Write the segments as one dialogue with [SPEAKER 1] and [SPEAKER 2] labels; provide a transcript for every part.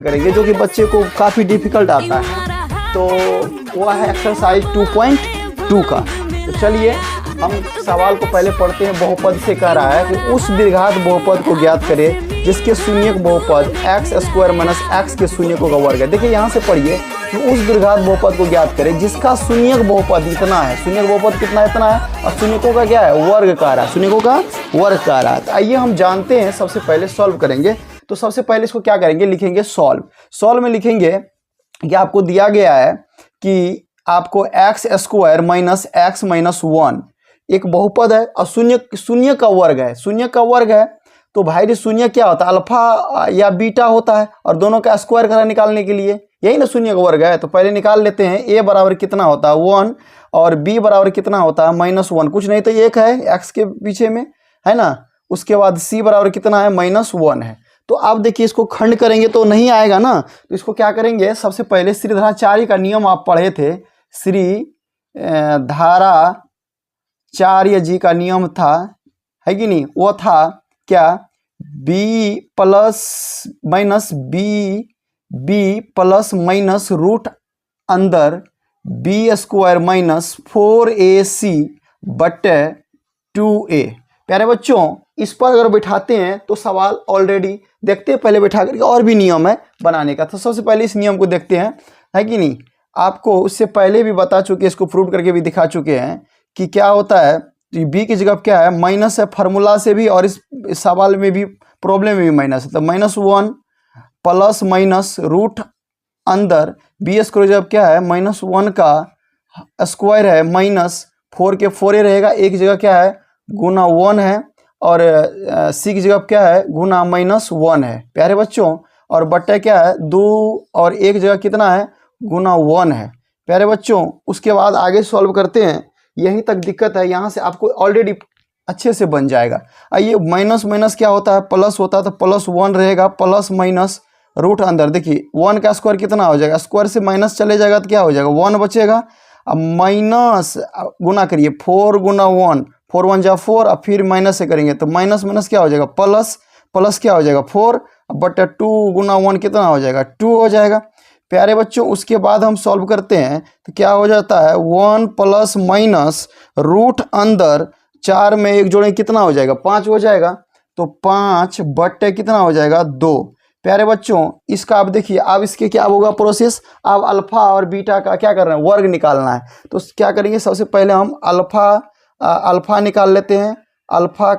[SPEAKER 1] करेंगे जो कि बच्चे को काफ़ी डिफिकल्ट आता है। तो वह है एक्सरसाइज 2.2 का। तो चलिए हम सवाल को पहले पढ़ते हैं। बहुपद से कह रहा है कि उस द्विघात बहुपद को ज्ञात करें जिसके शून्यक बहुपद एक्स स्क्वायर माइनस एक्स के शून्यकों का वर्ग है। देखिए यहाँ से पढ़िए कि उस द्विघात बहुपद को ज्ञात करें जिसका शून्यक बहुपद इतना है। शून्यक बहुपद कितना इतना है और शून्यकों का क्या है वर्ग कह रहा है, शून्यकों का वर्ग कह रहा है। तो आइए हम जानते हैं, सबसे पहले सॉल्व करेंगे। तो सबसे पहले इसको क्या करेंगे, लिखेंगे सॉल्व। सॉल्व में लिखेंगे कि आपको दिया गया है कि आपको x square minus x minus 1 एक बहुपद है और शून्य का वर्ग है। शून्य का वर्ग है तो भाई शून्य क्या होता है, अल्फा या बीटा होता है, और दोनों का स्क्वायर करा निकालने के लिए, यही ना शून्य का वर्ग है। तो पहले निकाल लेते हैं। ए बराबर कितना होता है 1 और बी बराबर कितना होता है -1, कुछ नहीं तो एक है एक्स के पीछे में, है ना। उसके बाद सी बराबर कितना है -1 है। तो आप देखिए इसको खंड करेंगे तो नहीं आएगा ना। तो इसको क्या करेंगे, सबसे पहले श्रीधराचार्य का नियम आप पढ़े थे, श्री धाराचार्य जी का नियम था, है कि नहीं। वो था क्या, B plus minus B plus minus root अंदर बी स्क्वायर माइनस 4ac बटे 2a। प्यारे बच्चों इस पर अगर बैठाते हैं तो सवाल ऑलरेडी देखते हैं, पहले बैठा करके और भी नियम है बनाने का। तो सबसे पहले इस नियम को देखते हैं, है कि नहीं। आपको उससे पहले भी बता चुके, इसको प्रूव करके भी दिखा चुके हैं कि क्या होता है। तो बी की जगह क्या है माइनस है, फार्मूला से भी और इस सवाल में भी प्रॉब्लम में भी माइनस है। तो -1 प्लस माइनस रूट अंदर बी स्क्वायर जब क्या है -1 का स्क्वायर है -4 के 4 रहेगा, एक की जगह क्या है गुना 1 है और सी की जगह क्या है गुना -1 है प्यारे बच्चों, और बट्टा क्या है 2 और एक जगह कितना है गुना 1 है प्यारे बच्चों। उसके बाद आगे सॉल्व करते हैं, यहीं तक दिक्कत है, यहाँ से आपको ऑलरेडी अच्छे से बन जाएगा। आइए माइनस माइनस क्या होता है प्लस होता है, तो +1 रहेगा प्लस माइनस रूट अंदर। देखिए 1 का स्क्वायर कितना हो जाएगा, स्क्वायर से माइनस चले जाएगा तो क्या हो जाएगा 1 बचेगा। अब माइनस गुना करिए 4 गुना 1, 4 1 जा 4, अब फिर माइनस से करेंगे तो माइनस माइनस क्या हो जाएगा प्लस, प्लस क्या हो जाएगा 4 बट 2 गुना 1 कितना हो जाएगा 2 हो जाएगा प्यारे बच्चों। उसके बाद हम सॉल्व करते हैं तो क्या हो जाता है 1 प्लस माइनस रूट अंदर 4 में एक जोड़े कितना हो जाएगा 5 हो जाएगा, तो 5 बट्टे कितना हो जाएगा 2 प्यारे बच्चों। इसका आप देखिए, अब इसके क्या होगा प्रोसेस, अब अल्फा और बीटा का क्या करना है वर्ग निकालना है। तो क्या करेंगे, सबसे पहले हम अल्फा निकाल लेते हैं, अल्फा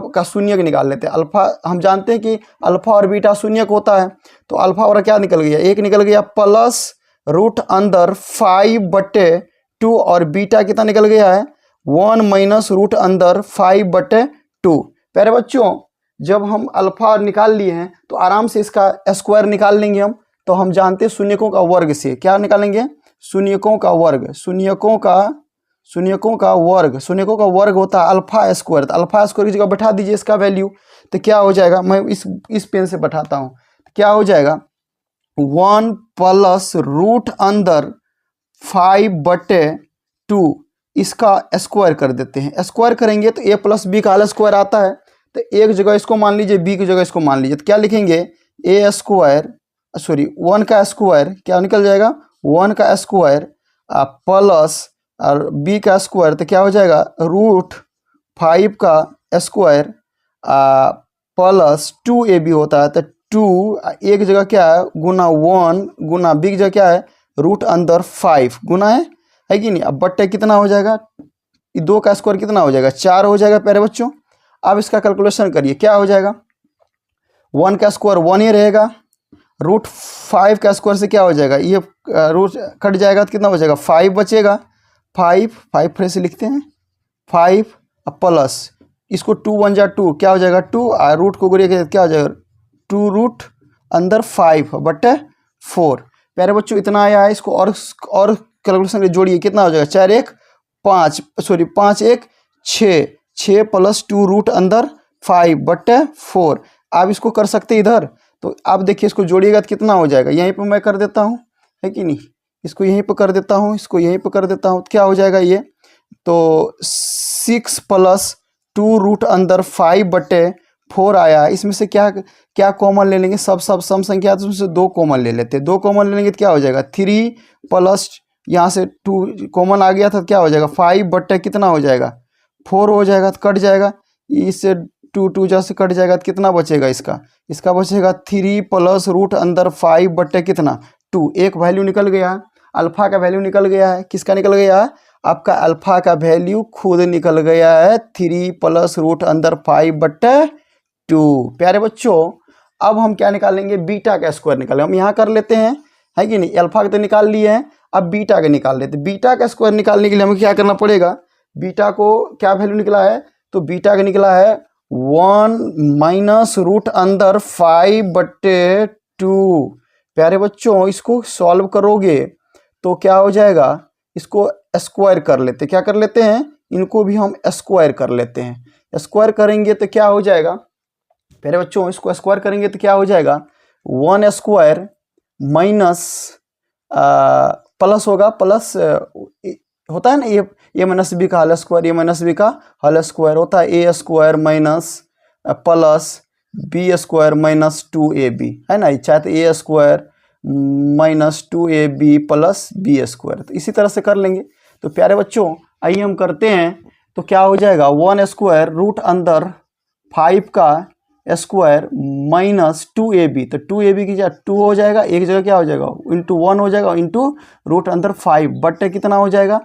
[SPEAKER 1] का शून्यक निकाल लेते हैं। अल्फा हम जानते हैं कि अल्फा और बीटा शून्यक होता है, तो अल्फा और क्या निकल गया एक निकल गया प्लस रूट अंदर 5 बटे 2 और बीटा कितना निकल गया है 1 माइनस रूट अंदर 5 बटे 2। प्यारे बच्चों जब हम अल्फा निकाल लिए हैं तो आराम से इसका स्क्वायर निकाल लेंगे हम। तो हम जानते हैं शून्यकों का वर्ग से क्या निकालेंगे, शून्यकों का वर्ग, शून्यकों का वर्ग होता है अल्फा स्क्वायर। तो अल्फा स्क्वायर की जगह बैठा दीजिए इसका वैल्यू, तो क्या हो जाएगा, मैं इस पेन से बैठाता हूँ, तो क्या हो जाएगा 1 प्लस रूट अंदर 5 बटे 2, इसका स्क्वायर कर देते हैं। स्क्वायर करेंगे तो a प्लस बी का होल स्क्वायर आता है, तो एक जगह इसको मान लीजिए b की जगह इसको मान लीजिए, तो क्या लिखेंगे a स्क्वायर 1 का स्क्वायर क्या निकल जाएगा 1 का स्क्वायर प्लस और b का स्क्वायर, तो क्या हो जाएगा रूट 5 का स्क्वायर प्लस 2ab होता है। तो 2 एक जगह क्या है गुना 1 गुना b की जगह क्या है रूट अंदर 5 गुना है कि नहीं। अब बट्टे कितना हो जाएगा, 2 का स्क्वायर कितना हो जाएगा 4 हो जाएगा प्यारे बच्चों। अब इसका कैलकुलेशन करिए, क्या हो जाएगा 1 का स्क्वायर 1 ही रहेगा, रूट 5 का स्क्वायर से क्या हो जाएगा ये रूट कट जाएगा तो कितना हो जाएगा 5 बचेगा, 5 फिर से लिखते हैं 5 प्लस इसको 2 1 जा 2 क्या हो जाएगा 2, रूट को गुड़िए क्या हो जाएगा 2 रूट अंदर 5 बटे 4। प्यारे बच्चों इतना आया है, इसको और कैलकुलेशन जोड़िए कितना हो जाएगा 4 1 5 5 1 6 प्लस 2 रूट अंदर 5 बटे 4। आप इसको कर सकते हैं इधर, तो आप देखिए इसको जोड़िएगा तो कितना हो जाएगा, यहीं पर मैं कर देता हूँ, है कि नहीं, इसको यहीं पर कर देता हूँ, इसको यहीं पर कर देता हूँ, तो क्या हो जाएगा ये, तो 6 प्लस 2 रूट अंदर 5 बटे 4 आया है, इसमें से क्या क्या कॉमन ले लेंगे, सब सम संख्या तो उसमें से 2 कॉमन ले लेते हैं। 2 कॉमन ले लेंगे तो क्या हो जाएगा 3 प्लस यहाँ से 2 कॉमन आ गया था तो क्या हो जाएगा 5 बट्टे कितना हो जाएगा 4 हो जाएगा तो कट जाएगा, इससे 2 जैसे कट जाएगा तो कितना बचेगा इसका बचेगा 3 प्लस रूट अंदर 5 बट्टे कितना 2। एक वैल्यू निकल गया है, अल्फा का वैल्यू निकल गया है। किसका निकल गया है, आपका अल्फा का वैल्यू खुद निकल गया है 3 प्लस रूट अंदर 5 बट्टे 2। प्यारे बच्चों अब हम क्या निकालेंगे, बीटा का स्क्वायर निकालेंगे। हम यहाँ कर लेते हैं, है कि नहीं, अल्फा का तो निकाल लिए हैं, अब बीटा का निकाल लेते हैं। बीटा का स्क्वायर निकालने के लिए हमें क्या करना पड़ेगा, बीटा को क्या वैल्यू निकला है, तो बीटा का निकला है 1 माइनस रूट अंदर 5 बट्टे 2। प्यारे बच्चों इसको सॉल्व करोगे तो क्या हो जाएगा, इसको स्क्वायर कर लेते, क्या कर लेते हैं, इनको भी हम स्क्वायर कर लेते हैं। स्क्वायर करेंगे तो क्या हो जाएगा प्यारे बच्चों, इसको स्क्वायर करेंगे तो क्या हो जाएगा 1 स्क्वायर माइनस प्लस होगा, प्लस होता है ना ए माइनस बी का whole square, a minus b का होल स्क्वायर होता है a square minus plus b square minus 2ab, है ना, चाहे तो a square minus 2ab plus b square, तो इसी तरह से कर लेंगे। तो प्यारे बच्चों आइए हम करते हैं, तो क्या हो जाएगा 1 स्क्वायर रूट अंदर 5 का स्क्वायर माइनस 2ab, तो 2ab की जगह 2 हो जाएगा, एक जगह क्या हो जाएगा इंटू 1 हो जाएगा, इंटू रूट अंदर 5 बट्टे कितना हो जाएगा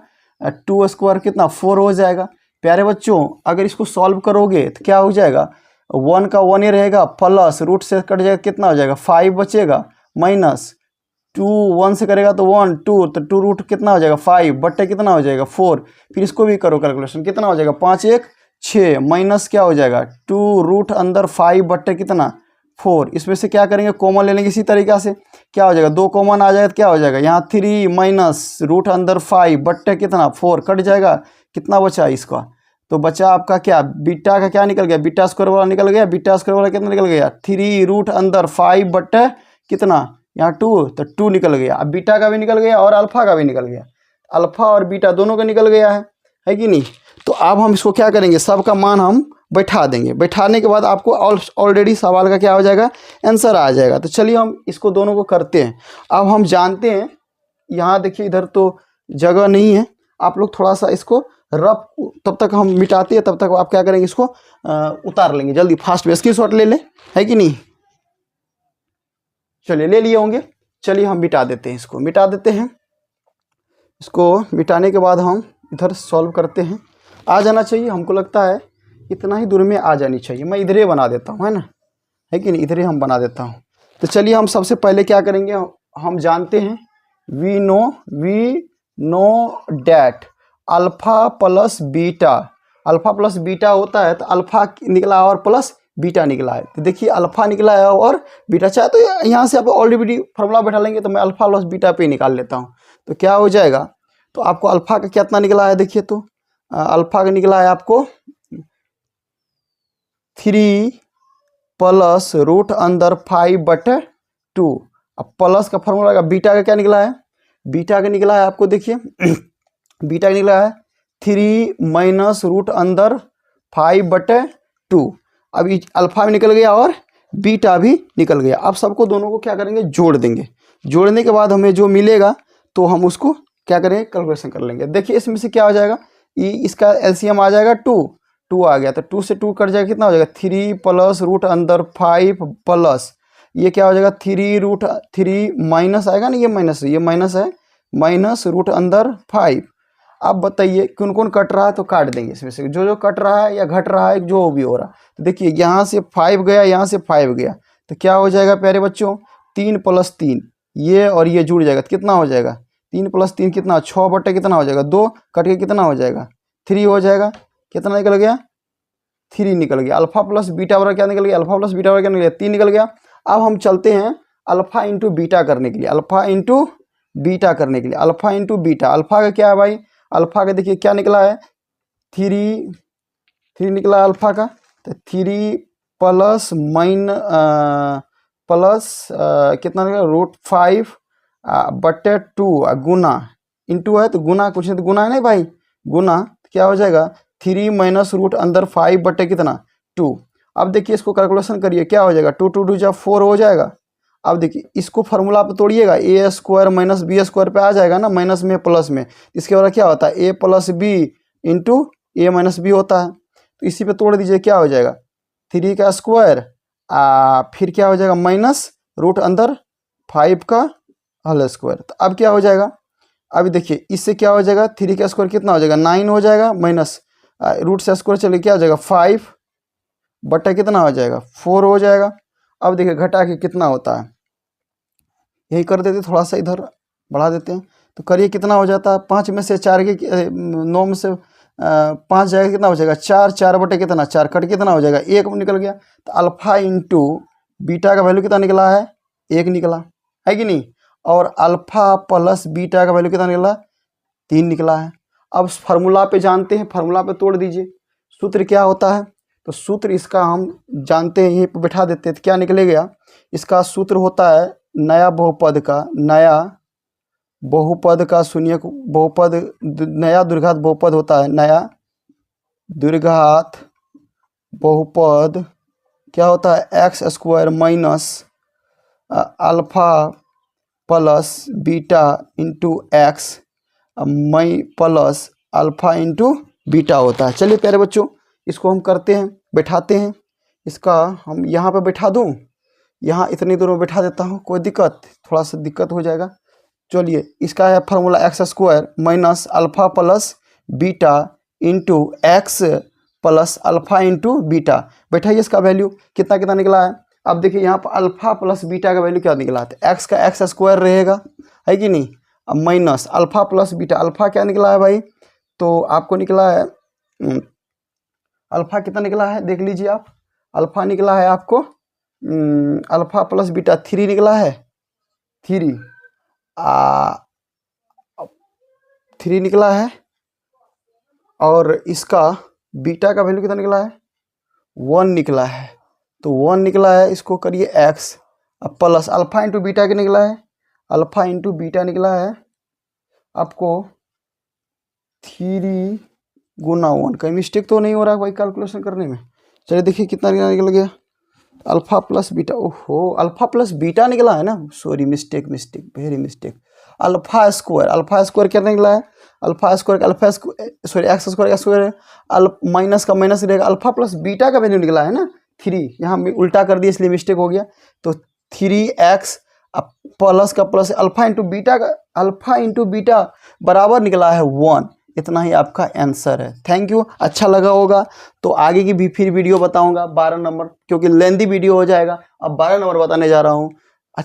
[SPEAKER 1] 2 स्क्वायर कितना 4 हो जाएगा। प्यारे बच्चों अगर इसको सॉल्व करोगे तो क्या हो जाएगा, 1 का 1 ही रहेगा, प्लस रूट से कट जाएगा कितना हो जाएगा 5 बचेगा, माइनस 2 1 से करेगा तो 1 2, तो 2 रूट कितना हो जाएगा 5 बट्टे कितना हो जाएगा 4। फिर इसको भी करो कैलकुलेशन, कितना हो जाएगा 5 1 6 माइनस क्या हो जाएगा 2 रूट अंदर 5 बट्टे कितना 4। इसमें से क्या करेंगे कॉमन ले लेंगे, इसी तरीक़ा से क्या हो जाएगा 2 कॉमन आ जाएगा तो क्या हो जाएगा यहाँ 3 माइनस रूट अंदर 5 बट्टे कितना 4, कट जाएगा, कितना बचा इसका, तो बचा आपका क्या बीटा का क्या निकल गया, बीटा स्क्वायर वाला निकल गया, बीटा स्क्वायर वाला कितना निकल गया 3 रूट अंदर 5 बट्टे कितना यहाँ 2, तो 2 निकल गया। अब बीटा का भी निकल गया और अल्फा का भी निकल गया, अल्फा और बीटा दोनों का निकल गया है कि नहीं। तो अब हम इसको क्या करेंगे, सबका मान हम बैठा देंगे, बैठाने के बाद आपको ऑलरेडी सवाल का क्या हो जाएगा आंसर आ जाएगा। तो चलिए हम इसको दोनों को करते हैं। अब हम जानते हैं, यहाँ देखिए इधर तो जगह नहीं है, आप लोग थोड़ा सा इसको रफ, तब तक हम मिटाते हैं, तब तक आप क्या करेंगे इसको उतार लेंगे जल्दी, फास्ट में स्क्रीनशॉट ले ले, है कि नहीं। चलिए ले लिए होंगे, चलिए हम मिटा देते हैं, इसको मिटा देते हैं। इसको मिटाने के बाद हम इधर सॉल्व करते हैं। आ जाना चाहिए, हमको लगता है इतना ही दूर में आ जानी चाहिए। मैं इधर ही बना देता हूँ, है ना, है कि नहीं, इधर ही हम बना देता हूँ। तो चलिए हम सबसे पहले क्या करेंगे, हम जानते हैं we know that alpha plus beta होता है, तो अल्फ़ा निकला और प्लस बीटा निकला है। तो देखिए अल्फ़ा निकला है और बीटा, चाहे तो यहाँ से आप ऑलरेडी फार्मूला बैठा लेंगे, तो मैं अल्फ़ा प्लस बीटा पे निकाल लेता हूँ। तो क्या हो जाएगा, तो आपको अल्फ़ा का कितना निकला है, देखिए तो अल्फ़ा का निकला है आपको 3 प्लस रूट अंदर 5 बटे 2। अब प्लस का फार्मूला का बीटा का क्या निकला है, बीटा का निकला है आपको देखिए बीटा का निकला है 3 माइनस रूट अंदर 5 बटे 2। अब अल्फ़ा भी निकल गया और बीटा भी निकल गया। अब सबको दोनों को क्या करेंगे जोड़ देंगे, जोड़ने के बाद हमें जो मिलेगा तो हम उसको क्या करेंगे कैलकुलेशन कर लेंगे। देखिए इसमें से क्या हो जाएगा, इसका एलसीएम आ जाएगा 2 आ गया, तो 2 से 2 कट जाएगा, कितना हो जाएगा 3 प्लस रूट अंदर 5 प्लस ये क्या हो जाएगा 3 माइनस आएगा ना, ये माइनस है, माइनस रूट अंदर 5। अब बताइए कौन कौन कट रहा है, तो काट देंगे इसमें से जो कट रहा है या घट रहा है, जो भी हो रहा है। तो देखिए यहाँ से 5 गया, यहाँ से 5 गया, तो क्या हो जाएगा प्यारे बच्चों 3 प्लस 3 ये और ये जुड़ जाएगा, तो कितना हो जाएगा 3 प्लस 3 कितना 6 बटे कितना हो जाएगा 2, कट के कितना हो जाएगा 3 हो जाएगा, कितना निकल गया 3 निकल गया। अल्फा प्लस बीटा वाला क्या निकल गया, अल्फा प्लस बीटा वाला क्या निकल गया 3 निकल गया। अब हम चलते हैं अल्फा इंटू बीटा करने के लिए, अल्फा इंटू बीटा करने के लिए, अल्फा इंटू बीटा। अल्फा का क्या है भाई, अल्फा का देखिए क्या निकला है 3 निकला है अल्फा का, तो 3 प्लस कितना निकला रूट 5 बटे 2 गुना इंटू है, तो गुना कुछ नहीं तो गुना है नहीं भाई, गुना क्या हो जाएगा 3 माइनस रूट अंदर 5 बटे कितना 2। अब देखिए इसको कैलकुलेशन करिए, क्या हो जाएगा, 2 2 2 जा 4 हो जाएगा। अब देखिए इसको फार्मूला पे तोड़िएगा, ए स्क्वायर माइनस बी स्क्वायर पे आ जाएगा ना, माइनस में प्लस में। इसके बाद क्या होता है, ए प्लस बी इंटू ए माइनस बी होता है। तो इसी पे तोड़ दीजिए, क्या हो जाएगा, 3 का स्क्वायर फिर क्या हो जाएगा माइनस रूट अंदर 5 का होल स्क्वायर। तो अब क्या हो जाएगा, अभी देखिए इससे क्या हो जाएगा, 3 का स्क्वायर कितना हो जाएगा 9 हो जाएगा, माइनस रूट से स्क्वायर चलिए क्या हो जाएगा 5 बटा कितना हो जाएगा 4 हो जाएगा। अब देखिए घटा के कितना होता है, यही कर देते, थोड़ा सा इधर बढ़ा देते हैं। तो करिए कितना हो जाता है, 5 में से 4 के 9 में से 5 जाएगा, कितना हो जाएगा 4, 4 बटे कितना 4 कट कितना हो जाएगा 1 निकल गया। तो अल्फा इंटू बीटा का वैल्यू कितना निकला है 1 निकला है कि नहीं, और अल्फा प्लस बीटा का वैल्यू कितना निकला 3 निकला है। अब फार्मूला पे जानते हैं, फार्मूला पे तोड़ दीजिए, सूत्र क्या होता है, तो सूत्र इसका हम जानते हैं, यहीं पर बैठा देते हैं। तो क्या निकलेगा, इसका सूत्र होता है नया बहुपद का, नया बहुपद का शून्य बहुपद, नया द्विघात बहुपद होता है, नया द्विघात बहुपद क्या होता है x square minus alpha plus beta into x मई प्लस अल्फा इंटू बीटा होता है। चलिए प्यारे बच्चों इसको हम करते हैं, बैठाते हैं। इसका हम यहाँ पे बैठा दूँ, यहाँ इतनी दूर में बैठा देता हूँ, कोई दिक्कत, थोड़ा सा दिक्कत हो जाएगा। चलिए इसका है formula x square minus alpha plus beta into x plus alpha into beta. बैठाइए इसका वैल्यू कितना कितना निकला है। अब देखिए यहाँ पर अल्फा प्लस बीटा का वैल्यू क्या निकला है, एक्स का एक्स स्क्वायर रहेगा है कि नहीं, अब minus alpha plus beta, alpha क्या निकला है भाई, तो आपको निकला है अल्फा कितना निकला है देख लीजिए आप, अल्फा निकला है आपको अल्फा प्लस बीटा 3 निकला है, 3 निकला है, और इसका बीटा का वैल्यू कितना निकला है 1 निकला है। तो 1 निकला है, इसको करिए एक्स, अब प्लस अल्फा इंटू बीटा क्या निकला है, अल्फा इंटू बीटा निकला है आपको 3 गुना 1। कहीं मिस्टेक तो नहीं हो रहा है भाई कैलकुलेशन करने में। चलिए देखिए कितना निकल गया, अल्फा प्लस बीटा, ओहो अल्फा प्लस बीटा निकला है ना, sorry mistake very mistake. Alpha square क्या निकला है, alpha square sorry x square minus का माइनस रहेगा, अल्फा प्लस बीटा का वैल्यू निकला है ना 3, यहाँ मैं उल्टा कर दिया इसलिए मिस्टेक हो गया। तो 3x प्लस का प्लस अल्फा इंटू बीटा बराबर निकला है 1। इतना ही आपका आंसर है। थैंक यू, अच्छा लगा होगा तो आगे की भी फिर वीडियो बताऊंगा 12 नंबर, क्योंकि लेंदी वीडियो हो जाएगा। अब 12 नंबर बताने जा रहा हूँ।